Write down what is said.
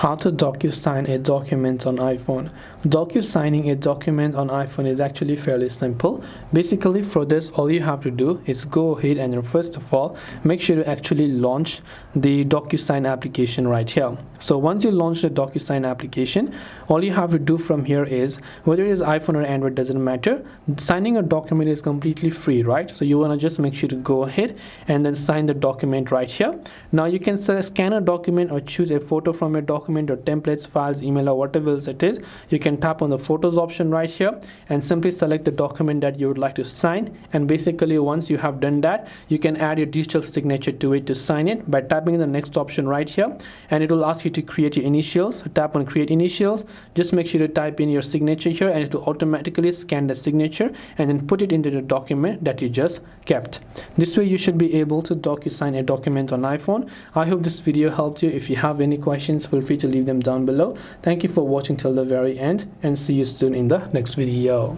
How to DocuSign a document on iPhone. DocuSigning a document on iPhone is actually fairly simple. Basically, for this, all you have to do is go ahead and first of all, make sure to actually launch the DocuSign application right here. So once you launch the DocuSign application, all you have to do from here is, whether it is iPhone or Android, doesn't matter. Signing a document is completely free, right? So you want to just make sure to go ahead and then sign the document right here. Now you can scan a document or choose a photo from a document or templates, files, email, or whatever else it is. You can tap on the photos option right here and simply select the document that you would like to sign, and basically once you have done that, you can add your digital signature to it to sign it by tapping the next option right here, and it will ask you to create your initials. Tap on create initials, just make sure to type in your signature here, and it will automatically scan the signature and then put it into the document that you just kept. This way you should be able to DocuSign a document on iPhone. I hope this video helped you. If you have any questions, feel free to leave them down below. Thank you for watching till the very end, and see you soon in the next video.